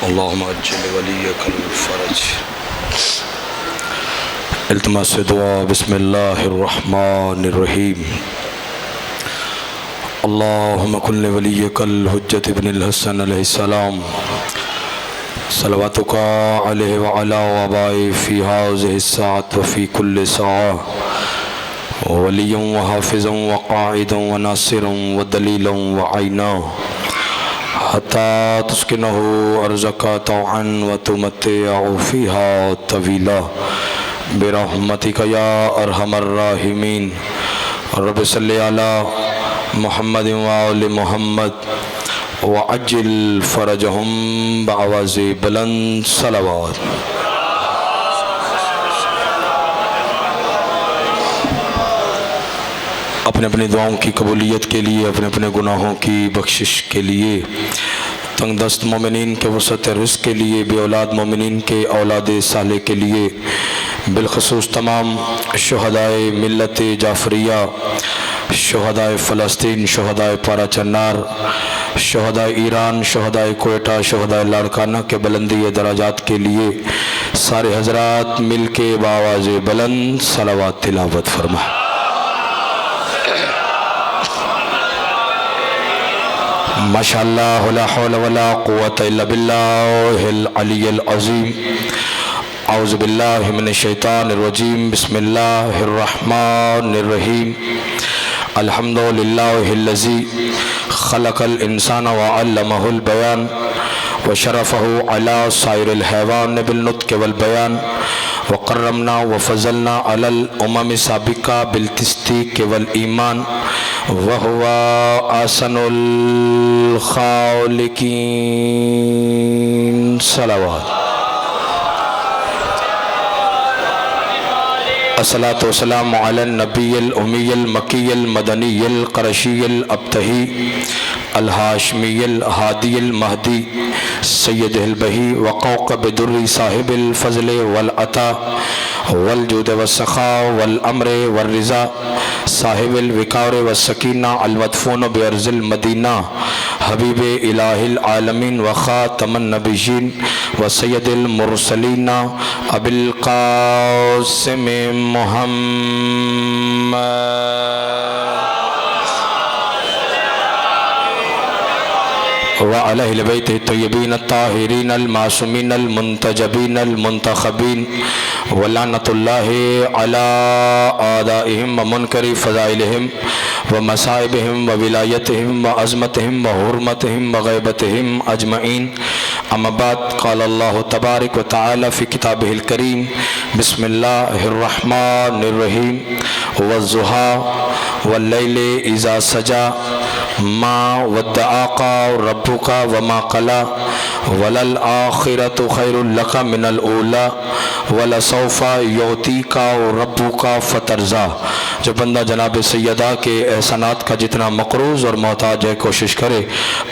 اللہم اجل ولیک الفرج۔ التماس دعا بسم اللہ الرحمن الرحیم۔ اللہم کن ولیک الحجت ابن الحسن علیہ السلام صلواتک علیہ وعلی آبائہ فی ہذہ الساعۃ وفی کل ساعہ ولیًا وحافظا وقاعدا وناصرا ودلیلا وعینا حتی تسکنہ ارضک طوعا وتمتعہ فیہا طویلا برحمتک یا ارحم الراحمین۔ رب صلی علی محمد وآل محمد وعجل فرجہم بآواز بلند صلوات۔ اپنے اپنے دعاؤں کی قبولیت کے لیے، اپنے اپنے گناہوں کی بخشش کے لیے، تنگ دست مومنین کے وسعت رزق کے لیے، بے اولاد مومنین کے اولاد صالح کے لیے، بالخصوص تمام شہدائے ملت جعفریہ، شہدائے فلسطین، شہدائے پارا چنار، شہدائے ایران، شہدائے کوئٹہ، شہدائے لاڑکانہ کے بلندی درجات کے لیے سارے حضرات مل کے بآواز بلند صلوات تلاوت فرمائیں۔ ماشاءاللہ لا حول ولا قوة الا باللہ العلی العظیم۔ اعوذ باللہ من الشیطان الرجیم، بسم اللہ الرحمن الرحیم۔ الحمدللہ الذی خلق الانسان وعلمہ البیان وشرفہ علی سائر الحیوان بالنطق والبیان وقرمنا وفضلنا علی الامم السابقہ بالتصدیق والایمان وہو احسن الخالقین۔ صلوات۔ الصلاة والسلام علی النبی الامی المکی المدنی القرشی الابتہی الہاشمی الہادی المہدی سید البہی وقوقب در صاحب الفضل والعطا والجود والسخاء والامر والرضا صاحب الوقار والسکینہ المدفون بارض المدینہ حبیب الہ العالمین وخاتم النبیین وسید المرسلین ابی القاسم محمد وعلى أهل بيته الطيبين الطاهرين المعصومين المنتجبين المنتخبين ولعنة الله على أعدائهم ومنكر فضائلهم ومصائبهم وولايتهم وعظمتهم وحرمتهم وغيبتهم أجمعين. أما بعد، قال الله تبارك وتعالى في كتابه الكريم: بسم الله الرحمن الرحيم. والضحى والليل إذا سجى ما ودعك ربك وما قلى وللآخرة خير لك من الأولى ولسوف يعطيك ربك فترضى. جو بندہ جناب سیدہ کے احسانات کا جتنا مقروض اور محتاج ہے، کوشش کرے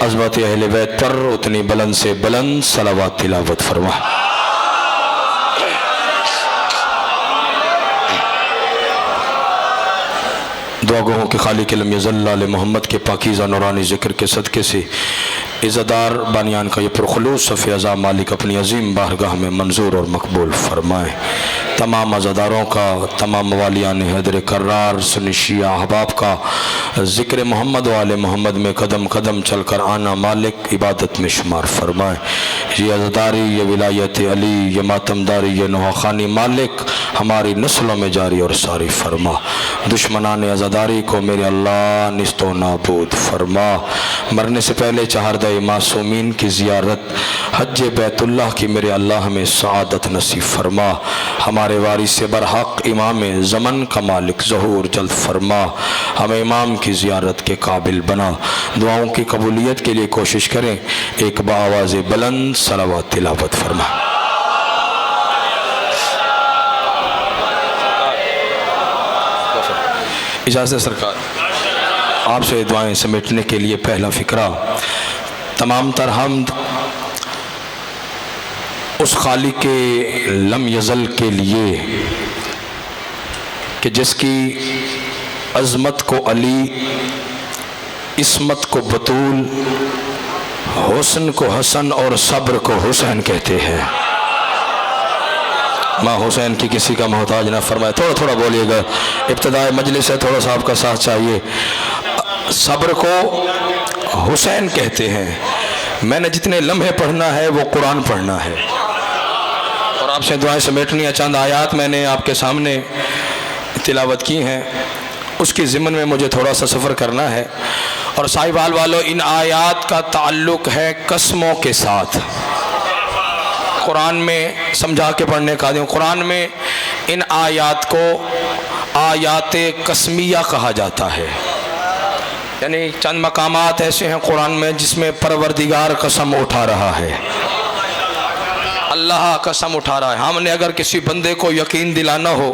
عظمت اہل بیت پر اتنی بلند سے بلند صلوات تلاوت فرمائے۔ دعا گوہوں کے خالق لم یزل علی محمد کے پاکیزہ نورانی ذکر کے صدقے سے عزتدار بانیان کا یہ پرخلوص صف اعضاء مالک اپنی عظیم بارگاہ میں منظور اور مقبول فرمائے۔ تمام عزاداروں کا، تمام موالیان حیدر کرار سنی شیعہ احباب کا ذکر محمد و آل محمد میں قدم قدم چل کر آنا مالک عبادت میں شمار فرمائے۔ یہ عزاداری، یہ ولایت علی، یہ ماتمداری، یہ نوحخانی مالک ہماری نسلوں میں جاری اور ساری فرما۔ دشمنان عزاداری کو میرے اللہ نیست و نابود فرما۔ مرنے سے پہلے چہاردہ معصومین کی زیارت، حج بیت اللہ کی میرے اللہ ہمیں سعادت نصیب فرما۔ ہمارے وارث برحق امام زمن کا مالک ظہور جلد فرما۔ ہمیں امام کی زیارت کے قابل بنا۔ دعاؤں کی قبولیت کے لیے کوشش کریں، ایک بآواز بلند صلوات تلاوت فرما۔ اجازت سرکار، آپ سے دعائیں سمیٹنے کے لیے پہلا فقرہ: تمام تر حمد اس خالق لم یزل کے لیے کہ جس کی عظمت کو علی، عصمت کو بطول، حسن کو حسن اور صبر کو حسین کہتے ہیں۔ ماں حسین کی کسی کا محتاج نہ فرمائے۔ تھوڑا تھوڑا بولیے گا، ابتدائے مجلس ہے، تھوڑا سا آپ کا ساتھ چاہیے۔ صبر کو حسین کہتے ہیں۔ میں نے جتنے لمحے پڑھنا ہے وہ قرآن پڑھنا ہے، اور آپ سے دعائیں سمیٹنی ہیں۔ چند آیات میں نے آپ کے سامنے تلاوت کی ہیں، اس کی ضمن میں مجھے تھوڑا سا سفر کرنا ہے۔ اور ساہیوال والوں، ان آیات کا تعلق ہے قسموں کے ساتھ۔ قرآن میں سمجھا کے پڑھنے کا دوں، قرآن میں ان آیات کو آیات قسمیہ کہا جاتا ہے، یعنی چند مقامات ایسے ہیں قرآن میں جس میں پروردگار قسم اٹھا رہا ہے، اللہ قسم اٹھا رہا ہے۔ ہم نے اگر کسی بندے کو یقین دلانا ہو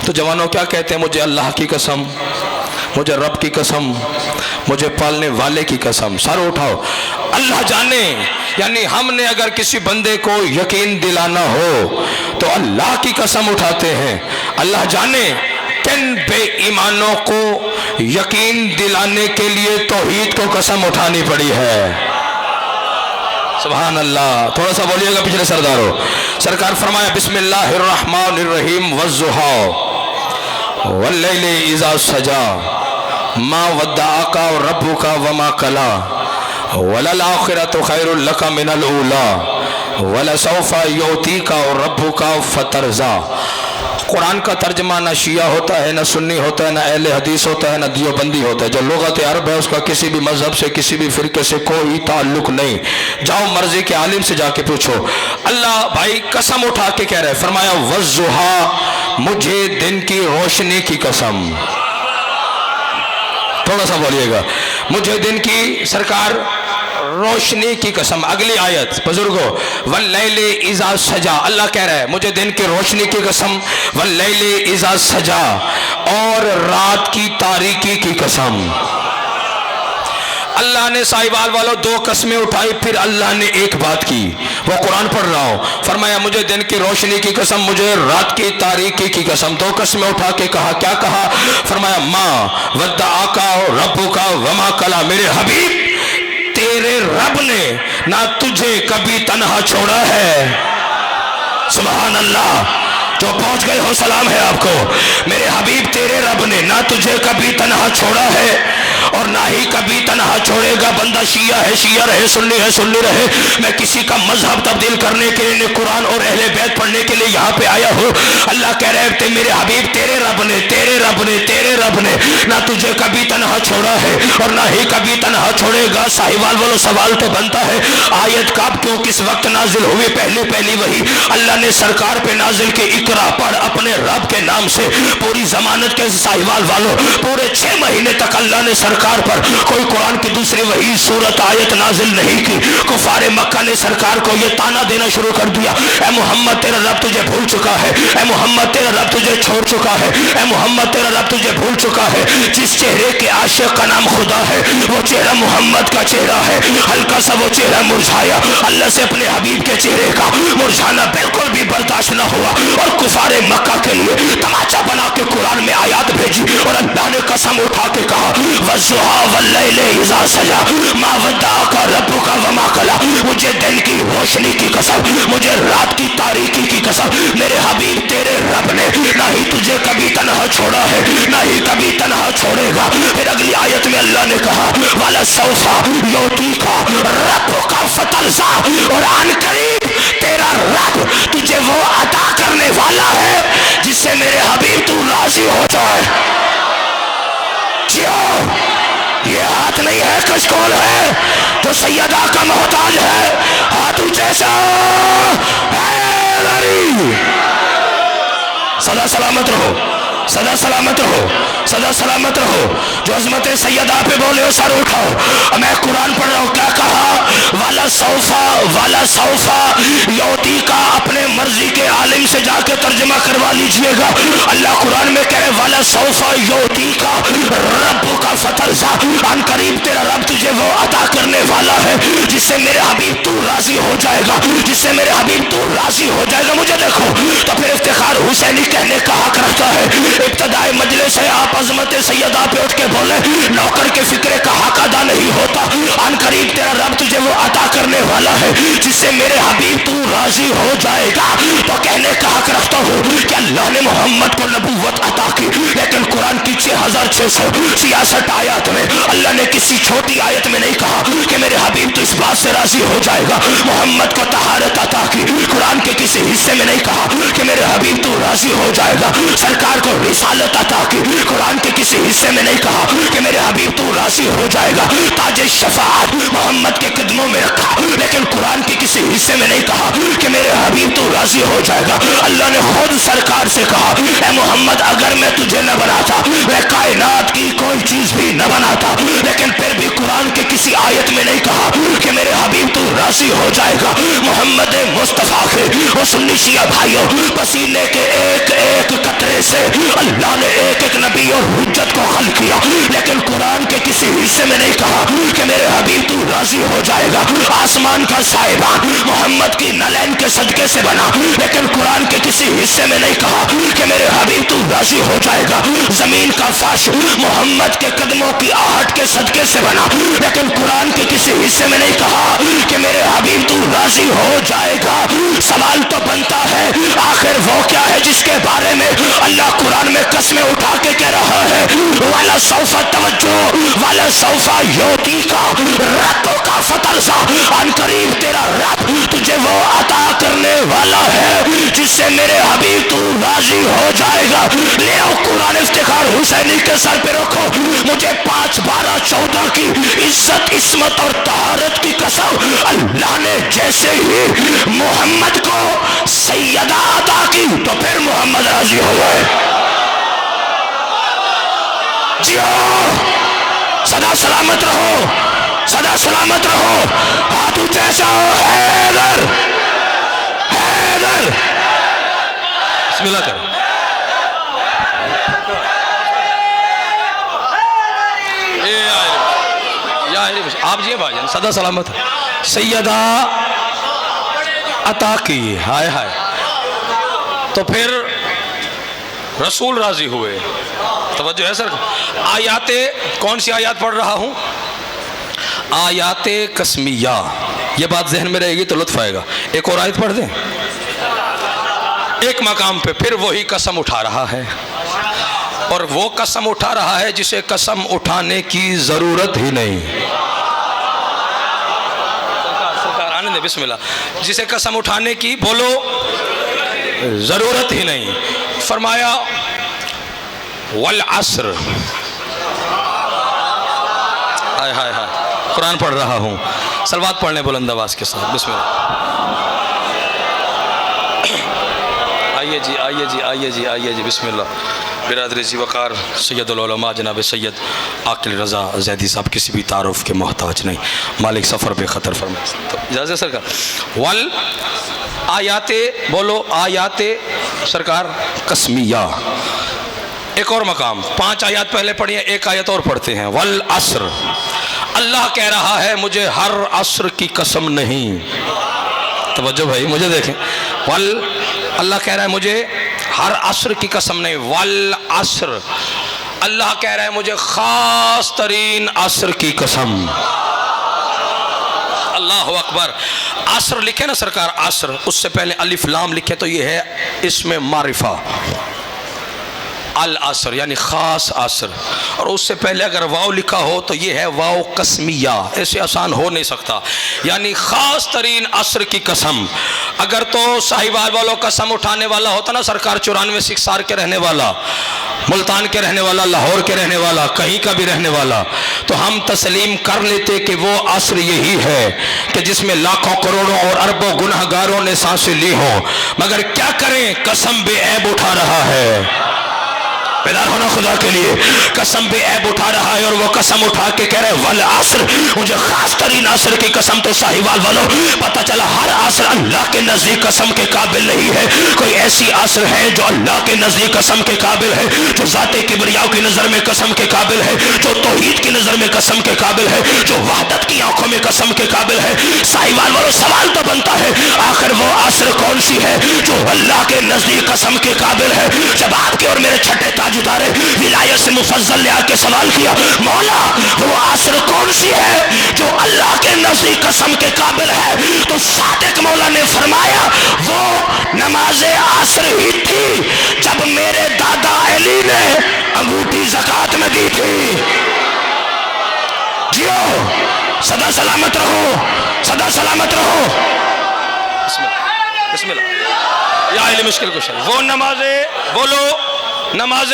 تو جوانوں کیا کہتے ہیں؟ مجھے اللہ کی قسم، مجھے رب کی قسم، مجھے پالنے والے کی قسم۔ سر اٹھاؤ، اللہ جانے، یعنی ہم نے اگر کسی بندے کو یقین دلانا ہو تو اللہ کی قسم اٹھاتے ہیں۔ اللہ جانے کن بے ایمانوں کو یقین دلانے کے لیے توحید کو قسم اٹھانی پڑی ہے۔ سبحان اللہ، تھوڑا سا بولیے گا پچھلے سرداروں۔ سرکار فرمایا بسم اللہ الرحمن الرحیم والضحیٰ واللیل اذا سجا ما ودعک ربک وما قلی وللآخرۃ خیر لک من الاولی ولسوف یعطیک ربک فترضی۔ قرآن کا ترجمہ نہ شیعہ ہوتا ہے، نہ سنی ہوتا ہے، نہ اہل حدیث ہوتا ہے، نہ دیوبندی ہوتا ہے۔ جو لغت عرب ہے اس کا کسی بھی مذہب سے، کسی بھی فرقے سے کوئی تعلق نہیں۔ جاؤ مرضی کے عالم سے جا کے پوچھو۔ اللہ بھائی قسم اٹھا کے کہہ رہے، فرمایا والضحیٰ، مجھے دن کی روشنی کی قسم۔ تھوڑا سا بولیے گا، مجھے دن کی سرکار روشنی کی قسم۔ اگلی آیت بزرگوں، واللیل اذا سجا، اللہ کہہ رہا ہے مجھے دن کی روشنی کی قسم، واللیل اذا سجا، اور رات کی تاریکی کی قسم۔ اللہ نے ساہیوال والوں دو قسمیں اٹھائی، پھر اللہ نے ایک بات کی، وہ قرآن پڑھ رہا ہوں۔ فرمایا مجھے دن کی روشنی کی قسم، مجھے رات کی تاریکی کی قسم۔ دو قسمیں اٹھا کے کہا، کیا کہا؟ فرمایا ما ودعک ربک وما قلی، میرے حبیب تیرے رب نے نہ تجھے کبھی تنہا چھوڑا ہے۔ سبحان اللہ، جو پہنچ گئے ہو سلام ہے آپ کو۔ میرے حبیب تیرے رب نے نہ تجھے کبھی تنہا چھوڑا ہے اور نہ ہی کبھی تنہا چھوڑے گا۔ بندہ شیعہ ہے شیعہ رہے، سنی ہے سنی رہے، میں کسی کا مذہب تبدیل کرنے کے لیے، قرآن اور اہل بیت پڑھنے کے لیے یہاں پہ آیا ہوں۔ اللہ کہہ رہے ہیں میرے حبیب تیرے رب نے، تیرے رب نے، تیرے رب نے نہ تجھے کبھی تنہا چھوڑا ہے اور نہ ہی کبھی تنہا چھوڑے گا۔ ساہیوال والوں سوال تو بنتا ہے، آیت کب کیوں کس وقت نازل ہوئی؟ پہلی وہی اللہ نے سرکار پہ نازل کی، اقرا پڑھ اپنے رب کے نام سے۔ پوری ضمانت کے ساہیوال والوں، پورے 6 مہینے تک اللہ نے سرکار پر کوئی قرآن کی دوسری وحی صورت آیت نازل نہیں کی۔ کفار مکہ نے سرکار کو یہ تانا دینا شروع کر دیا، اے محمد تیرا رب تجھے بھول چکا ہے، اے محمد تیرا رب تجھے چھوڑ چکا ہے، اے محمد تیرا رب تجھے بھول چکا ہے۔ جس چہرے کے عاشق کا نام خدا ہے وہ چہرہ محمد کا چہرہ ہے، ہلکا سا وہ چہرہ مرجھایا۔ اللہ سے اپنے حبیب کے چہرے کا مرجھانا بالکل بھی برداشت نہ ہوا، اور کفار مکہ کے لیے تماچا بنا کے قرآن میں آیات بھیجی، اور اللہ نے قسم اٹھا کے کہا والضحیٰ واللیل اذا سجا ما ودعک ربک وما قلی، مجھے دن کی روشنی کی قسم، مجھے رات کی تاریکی کی قسم، میرے حبیب تیرے رب نے نہ ہی تجھے کبھی تنہا چھوڑا ہے نہ ہی کبھی تنہا چھوڑے گا۔ پھر اگلی آیت میں اللہ نے کہا وَلَسَوْفَ یُعْطِیکَ رَبُّکَ فَتَرْضَیٰ، اور آن قریب تیرا رب تجھے وہ عطا کرنے والا ہے جس سے میرے حبیب تو راضی ہو جائے۔ یہ ہاتھ نہیں ہے، کشکول ہے جو سیدہ کا محتاج ہے، ہاتھ جیسا سدا سلامت رہو، سدا سلامت رہو، سدا سلامت رہو۔ جو عظمت سیدہ پہ بولے ہو سر اٹھاؤ۔ میں قرآن پڑھ رہا ہوں، کیا کہا؟ والا صوفا یوتی کا اپنے مرضی کے عالم سے جا کے ترجمہ کروا لیجئے گا۔ اللہ قرآن میں کہہ رہے والا صوفا یوتی کا رب کا فترضا، ان قریب تیرا رب تجھے وہ عطا کرنے والا ہے جس سے میرے حبیب تو راضی ہو جائے گا، جس سے میرے حبیب تو راضی ہو جائے گا مجھے دیکھو تو پھر افتخار حسینی کہنے کا حق رکھتا ہے. ابتدائی مجلس ہے آپ عظمت سیدہ پہ اٹھ کے بولے نوکر کے فکرے کا حق ادا نہیں ہوتا. ان قریب تیرا رب تجھے وہ عطا کرنے والا ہے جس سے میرے حبیب تو راضی ہو جائے گا. تو کہنے کا حق رکھتا ہوں کہ اللہ نے محمد کو نبوت عطا کی لیکن قرآن کی 6666 آیات میں اللہ نے کسی چھوٹی آیت میں نہیں کہا کہ میرے حبیب تو اس بات سے راضی ہو جائے گا. محمد کو طہارت عطا کی قرآن کے کسی حصے میں نہیں کہا کہ میرے حبیب تو راضی ہو جائے گا. سرکار کو رسالت عطا کی قرآن کے کسی حصے میں نہیں کہا کہ میرے حبیب تو راضی ہو جائے گا. تاج شفاعت محمد کے قدموں میں رکھا لیکن قرآن کے کسی حصے میں نہیں کہا کہ میرے حبیب تو راضی ہو جائے گا. اللہ نے خود سرکار سے کہا اے محمد اگر میں تجھے نہ بناتا میں کائنات کی کوئی چیز بھی نہ بناتا لیکن پھر بھی قرآن کے کسی آیت میں نہیں کہا کہ میرے حبیب تو راضی ہو جائے گا. محمد مصطفیٰ کے حسن شیعہ بھائیوں پسینے کے ایک ایک قطرے سے اللہ نے ایک ایک نبی اور حجت کو خلق کیا لیکن قرآن کے کسی حصے میں نہیں کہا کہ میرے حبیب تو راضی ہو جائے گا. آسمان کا سائبان محمد کی نلین کے صدقے سے بنا لیکن قرآن کے کسی حصے میں نہیں کہا کہ میرے حبیب تو راضی ہو جائے گا. زمین کا فرش محمد کے قدموں کی آہٹ کے صدقے سے بنا لیکن قرآن کے کسی حصے میں نہیں کہا کہ میرے حبیب تو راضی ہو جائے گا. سوال تو بنتا ہے آخر وہ کیا ہے جس کے بارے میں اللہ قرآن میں قسمیں اٹھا کے کہہ رہا ہے والا سوفا توجہ والا سوفا یوتی کا رتوں کا فترسا ان قریب تیرا رب تجھے وہ عطا کرنے والا ہے جس سے میرے حبیب تو راضی ہو جائے گا. لے آؤ قرآن افتخار حسینی کے سر پہ رکھو مجھے 5 12 14 کی عزت عصمت اور طہارت کی قسم اللہ نے جیسے ہی محمد کو سیدہ عطا کی تو پھر محمد راضی ہو گئے. جیو سدا سلامت رہو سدا سلامت رہو. ہاتھ اونچے سے حیدر حیدر بسم اللہ کرو. آپ جی بھائی جان سدا سلامت سیدہ عطا کی ہائے ہائے تو پھر رسول راضی ہوئے. توجہ ہے سر. آیات کون سی آیات پڑھ رہا ہوں؟ آیات قسمیہ. یہ بات ذہن میں رہے گی تو لطف آئے گا. ایک اور آیت پڑھ دیں. ایک مقام پہ پھر وہی قسم اٹھا رہا ہے اور وہ قسم اٹھا رہا ہے جسے قسم اٹھانے کی ضرورت ہی نہیں. سرکار آنے دے بسم اللہ. جسے قسم اٹھانے کی بولو ضرورت ہی نہیں. فرمایا والعصر. ہائے ہائے ہائے قرآن پڑھ رہا ہوں. صلوات پڑھنے بلند آواز کے ساتھ بسم اللہ. آئیے جی آئیے جی آئیے جی آئیے جی بسم اللہ. برادری ذی وقار سید العلماء جناب سید عاقل رضا زیدی صاحب کسی بھی تعارف کے محتاج نہیں. مالک سفر بے خطر فرمائے. تو اجازت سرکار. وال آیات بولو آیات سرکار قسمیہ. ایک اور مقام 5 آیات پہلے پڑھی ہیں ایک آیت اور پڑھتے ہیں. والعصر. اللہ کہہ رہا ہے مجھے ہر عصر کی قسم نہیں. توجہ بھائی مجھے دیکھیں. اللہ کہہ رہا ہے مجھے ہر عصر کی قسم نہیں. والعصر. اللہ کہہ رہا ہے مجھے خاص ترین عصر کی قسم. اللہ اکبر. عصر لکھے نا سرکار عصر اس سے پہلے الف لام لکھے تو یہ ہے اسم معرفہ. العصر یعنی خاص عصر اور اس سے پہلے اگر واو لکھا ہو تو یہ ہے واو قسمیہ. ایسے آسان ہو نہیں سکتا. یعنی خاص ترین عصر کی قسم. اگر تو صاحبال والوں قسم اٹھانے والا ہوتا نا سرکار 94 سکسار کے رہنے والا ملتان کے رہنے والا لاہور کے رہنے والا کہیں کا بھی رہنے والا تو ہم تسلیم کر لیتے کہ وہ عصر یہی ہے کہ جس میں لاکھوں کروڑوں اور اربوں گناہ گاروں نے سانسیں لی ہوں. مگر کیا کریں قسم بے عیب اٹھا رہا ہے. بیدار ہونا خدا کے لیے. قسم بے عیب اٹھا رہا ہے اور وہ قسم اٹھا کے کہہ رہے والعصر مجھے خاص ترین عصر کی قسم. تو صاحبال والوں پتہ چلا ہر عصر اللہ کے نزدیک قسم کے قابل نہیں ہے. کوئی ایسی عصر ہے جو اللہ کے نزدیک قسم کے قابل ہے, جو ذات کبریاء کی نظر میں قسم کے قابل ہے, جو توحید کی نظر میں قسم کے قابل ہے, جو وحدت کی آنکھوں میں قسم کے قابل ہے. صاحبال والوں سوال تو بنتا ہے آخر نزدیک قسم کے قابل ہے. جب آپ کے اور میرے چھٹے تاجدار ولایت سے مفضل نے آ کے سوال کیا مولا وہ عصر کون سی ہے جو اللہ کے نزدیک قسم کے قابل ہے, تو صادق مولا نے فرمایا وہ نماز عصر ہی تھی جب میرے دادا علی نے انگوٹھی زکات میں دی تھی. جیو سدا سلامت رہو, سدا سلامت رہو. بسم اللہ بسم اللہ یا علی مشکل کشا. وہ نمازیں بولو نماز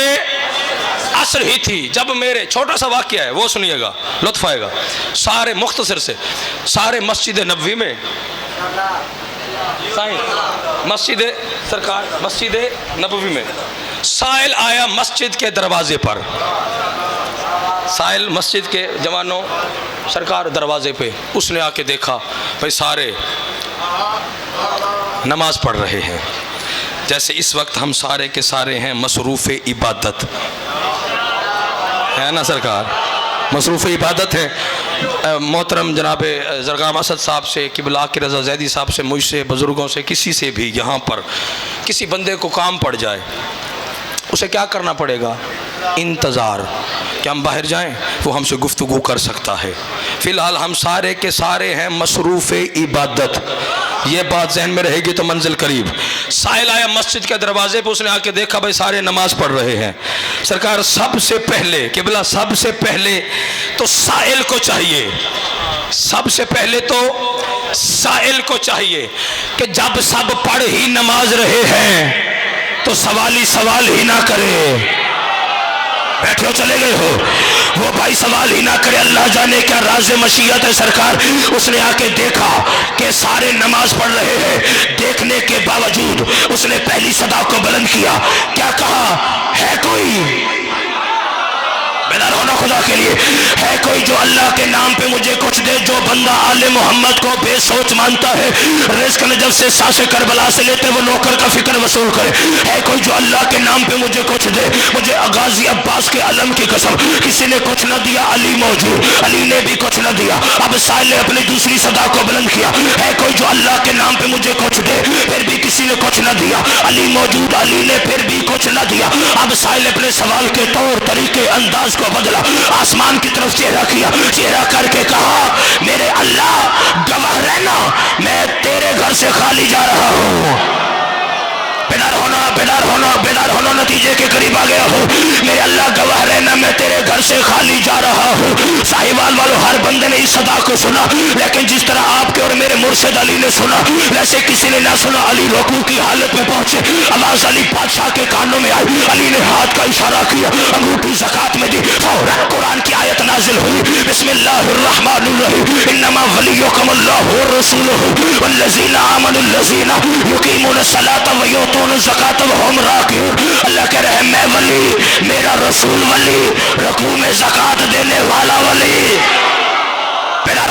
عصر ہی تھی جب میرے, چھوٹا سا واقعہ ہے وہ سنیے گا لطف آئے گا. سارے مختصر سے سارے مسجد نبوی میں مسجد سرکار مسجد نبوی میں سائل آیا مسجد کے دروازے پر, سائل مسجد کے جوانوں سرکار دروازے پہ, اس نے آ کے دیکھا بھائی سارے نماز پڑھ رہے ہیں جیسے اس وقت ہم سارے کے سارے ہیں مصروف عبادت ہے نا سرکار, مصروف عبادت ہے. محترم جناب زرگام اسد صاحب سے, قبلہ کی رضا زیدی صاحب سے, مجھ سے, بزرگوں سے, کسی سے بھی یہاں پر کسی بندے کو کام پڑ جائے اسے کیا کرنا پڑے گا؟ انتظار کہ ہم باہر جائیں وہ ہم سے گفتگو کر سکتا ہے. فی الحال ہم سارے کے سارے ہیں مصروف عبادت, یہ بات ذہن میں رہے گی تو منزل قریب. سائل آیا مسجد کے دروازے پہ, اس نے آ کے دیکھا بھائی سارے نماز پڑھ رہے ہیں. سرکار سب سے پہلے قبلہ سب سے پہلے تو سائل کو چاہیے, سب سے پہلے تو سائل کو چاہیے کہ جب سب پڑھ ہی نماز رہے ہیں تو سوالی سوال ہی نہ کرے. بیٹھے ہو چلے گئے ہو, وہ بھائی سوال ہی نہ کرے. اللہ جانے کیا راز مشیت ہے سرکار. اس نے آ کے دیکھا کہ سارے نماز پڑھ رہے ہیں, دیکھنے کے باوجود اس نے پہلی صدا کو بلند کیا. کیا کہا؟ ہے کوئی بیدار ہونا خدا کے لیے, ہے کوئی جو اللہ کے نام پہ مجھے کچھ دے. جو بندہ آل محمد کو بے سوچ مانتا ہے, رزق نجف سے ساس کربلا سے لیتے وہ نوکر کا فکر وصول کرے. ہے کوئی جو اللہ کے نام پہ مجھے کچھ دے. مجھے غازی عباس کے علم کی قسم کسی نے کچھ نہ دیا, علی موجود, علی نے بھی کچھ نہ دیا. اب سائل نے اپنی دوسری صدا کو بلند کیا, ہے کوئی جو اللہ کے نام پہ مجھے کچھ دے. پھر بھی کسی نے کچھ نہ دیا, علی موجود, علی نے پھر بھی کچھ نہ دیا. اب سائل نے اپنے سوال کے طور طریقے انداز کو بدلا, آسمان کی طرف چہرہ کیا, چہرہ کر کے کہا میرے اللہ گواہ رہنا میں تیرے گھر سے خالی جا رہا ہوں. بیدار ہونا بیدار ہونا بیدار ہونا, نتیجے کے قریب آ گیا ہوں. میرے اللہ گواہ رہنا میں تیرے گھر سے خالی جا رہا ہوں. ساہیوال والوں ہر بندے نے اس صدا کو سنا, لیکن جس طرح آپ کے اور میرے مرشد علی نے سنا ویسے کسی نے نہ سنا. علی رکوع کی حالت میں پہنچے, آواز علی بادشاہ کے کانوں میں آئی. علی نے ہاتھ کا اشارہ کیا, انگوٹھی زکات میں دی. فوراً قرآن کی آیت نازل ہوئی, بسم اللہ الرحمن الرحیم, انما ولیکم اللہ ورسولہ والذین آمنوا الذین یقیمون الصلاۃ ویؤتون الزکاۃ وہم راکعون. اللہ کہہ رہے ہیں میں ولی, میرا رسول ولی, رکوع میں زکات دینے والا ولی. بیدار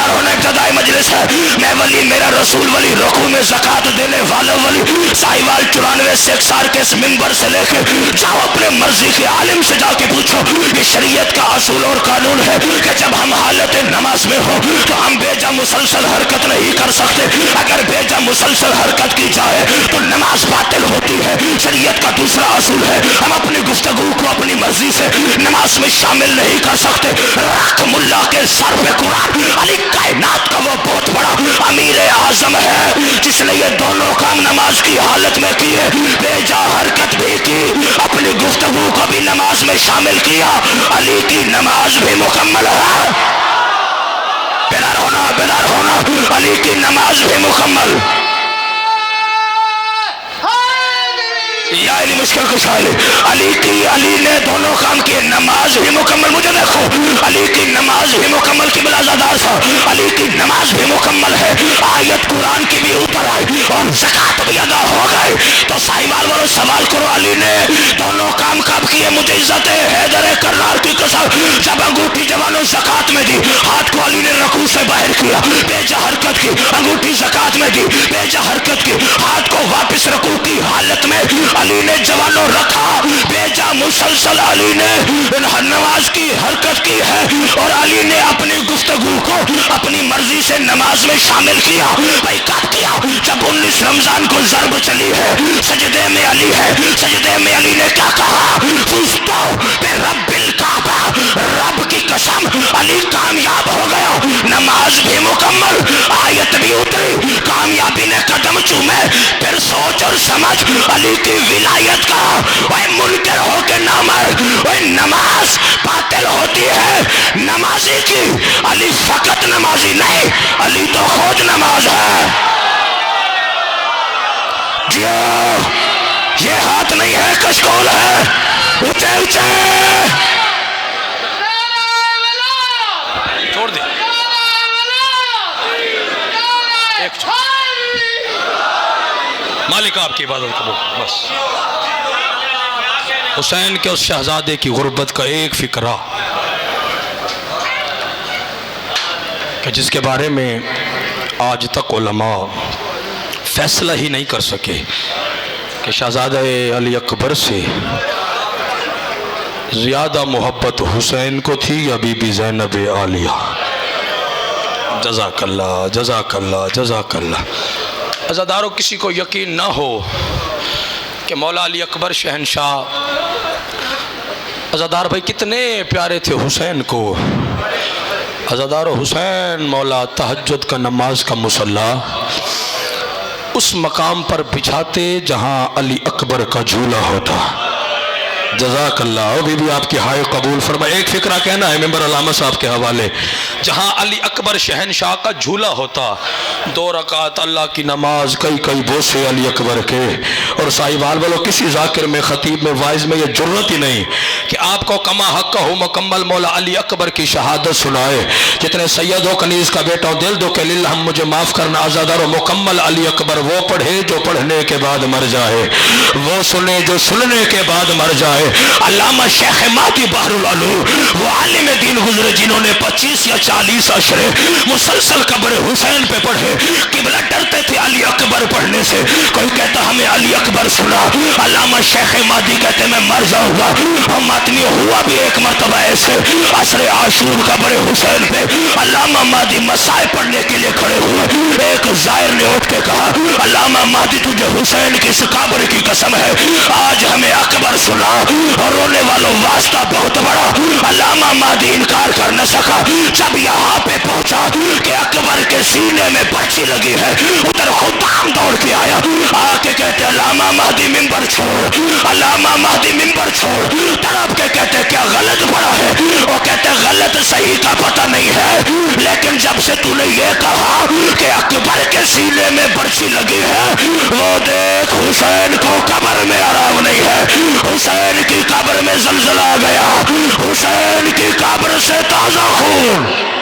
ہونا ابتدائی مجلس ہے. میں ولی, میرا رسول ولی, رکوع میں زکات دینے والا ولی. ساہیوال 94 سے اکسار کے اس منبر سے لے کے جاؤ اپنے مرضی کے عالم سے جا کے پوچھو. یہ شریعت کا اصول اور قانون ہے کہ جب ہم حالت نماز میں ہو تو ہم بے جا مسلسل حرکت نہیں کر سکتے. اگر بے جا مسلسل حرکت کی جائے تو نماز باطل ہوتی ہے. شریعت کا دوسرا اصول ہے ہم اپنی گفتگو کو اپنی مرضی سے نماز میں شامل نہیں کر سکتے. رکھ ملا کے سر پہ قرآن. علی کائنات کا وہ بہت بڑا امیر اعظم ہے جس نے یہ دونوں کام نماز کی حالت میں کیے, بے جا حرکت بھی کی, اپنی گفتگو کو بھی نماز میں شامل کیا. علی کی نماز بھی مکمل ہے. بیدار ہونا, علی کی نماز بھی مکمل. یا علی مشکل کچھ علی نے دونوں کام کیے, نماز بھی مکمل. مجھے دیکھو, علی کی نماز بھی مکمل. قبلہ زادار تھا, علی کی نماز بھی مکمل ہے. آیت قرآن کی بھی اوپر آئی اور زکات بھی ادا ہو گئی. تو ساہیوال والوں سوال کرو, علی نے دونوں کام کب کیے؟ مجھے عزت ہے حیدر کرار کی قسم, جب انگوٹھی جوانوں زکات میں دی, ہاتھ کو علی نے رکوع سے باہر کیا, بے جا حرکت کی, انگوٹھی زکات میں دی, بے جا حرکت کی, ہاتھ کو واپس رکوع کی حالت میں علی نے جوانوں رکھا, بے جا مسلسل علی نے نماز کی حرکت کی ہے. اور علی نے اپنی گفتگو کو اپنی مرضی سے نماز میں شامل کیا. بھائی کب کیا؟ جب 19 رمضان کو ضرب چلی ہے، سجدے میں علی ہے، سجدے میں علی نے کیا کہا؟ فزت برب الکعبہ، رب کی قسم علی کامیاب ہو گیا، نماز بھی مکمل، آیت بھی اتری، کامیابی نے قدم چومے۔ پھر سوچ اور سمجھ علی کی ولایت کا، اے منکر ہو کے نہ مر، اے نماز باطل ہوتی ہے نمازی کی، علی فقط نمازی نہیں، علی تو خود نماز ہے۔ جیو، یہ ہاتھ نہیں ہے، کشکول ہے، اونچے اونچے چھوڑ دے ایک مالک آپ کی عبادت کرو بس۔ حسین کے اس شہزادے کی غربت کا ایک فقرہ کہ جس کے بارے میں آج تک علماء فیصلہ ہی نہیں کر سکے کہ شہزادہ علی اکبر سے زیادہ محبت حسین کو تھی یا بی بی زینب عالیہ۔ جزاک اللہ، جزاک اللہ، جزاک اللہ۔ عزادارو، کسی کو یقین نہ ہو کہ مولا علی اکبر شہنشاہ عزادار بھائی کتنے پیارے تھے حسین کو۔ عزادارو، حسین مولا تہجد کا نماز کا مصلی اس مقام پر بچھاتے جہاں علی اکبر کا جھولا ہوتا۔ جزاک اللہ۔ اور بی بی آپ کی ہائے قبول فرمائے۔ ایک فقرہ کہنا ہے ممبر علامہ صاحب کے حوالے، جہاں علی اکبر شہنشاہ کا جھولا ہوتا، 2 رکعت اللہ کی نماز، کئی بوسے علی اکبر کے۔ اور صاحبال والو، کسی ذاکر میں، خطیب میں، وائز میں یہ جرت ہی نہیں کہ آپ کو کما حق ہو مکمل مولا علی اکبر کی شہادت سنائے۔ جتنے سید و کنیز کا بیٹا ہوں، دل دو کہ للہ مجھے معاف کرنا عزادارو، مکمل علی اکبر وہ پڑھے جو پڑھنے کے بعد مر جائے، وہ سنے جو سننے کے بعد مر جائے۔ علامہ شیخ مہدی بحر العلوم وہ عالم دین گزرے جنہوں نے 25 یا 40 عشرے مسلسل قبر حسین پہ پڑھے۔ قبلہ ڈرتے تھے علی اکبر پڑھنے سے، کوئی کہتا ہمیں علی اکبر سنا، علامہ شیخ مہدی کہتے میں مر جاؤں گا۔ ہم ماتمی ہوا بھی ایک مرتبہ ایسے عصر عاشور قبر حسین پہ علامہ مہدی مسائے پڑھنے کے لیے کھڑے ہوئے۔ ایک زائر نے اٹھ کے کہا علامہ مہدی تجھے حسین کی اس قبر کی قسم ہے آج ہمیں اکبر سنا۔ اور رونے والوں واسطہ بہت بڑا، علامہ مہدی انکار کر نہ سکا۔ جب یہاں پہ پہنچا کہ اکبر کے سینے میں پرچی لگی ہے، ادھر خدام دوڑ کے آیا، آ کے کہتے علامہ مہدی ممبر چھوڑ، علامہ مہدی ممبر چھوڑ۔ تڑپ کے کہتے کیا غلط پڑا ہے؟ وہ کہتے غلط صحیح کا پتہ نہیں ہے، لیکن جب سے تو نے یہ کہا کہ اکبر کے سینے میں پرچی لگی ہے، وہ دیکھ حسین کو قبر میں آرام نہیں ہے، حسین کی قبر میں زلزلہ آ گیا، حسین کی قبر سے تازہ خون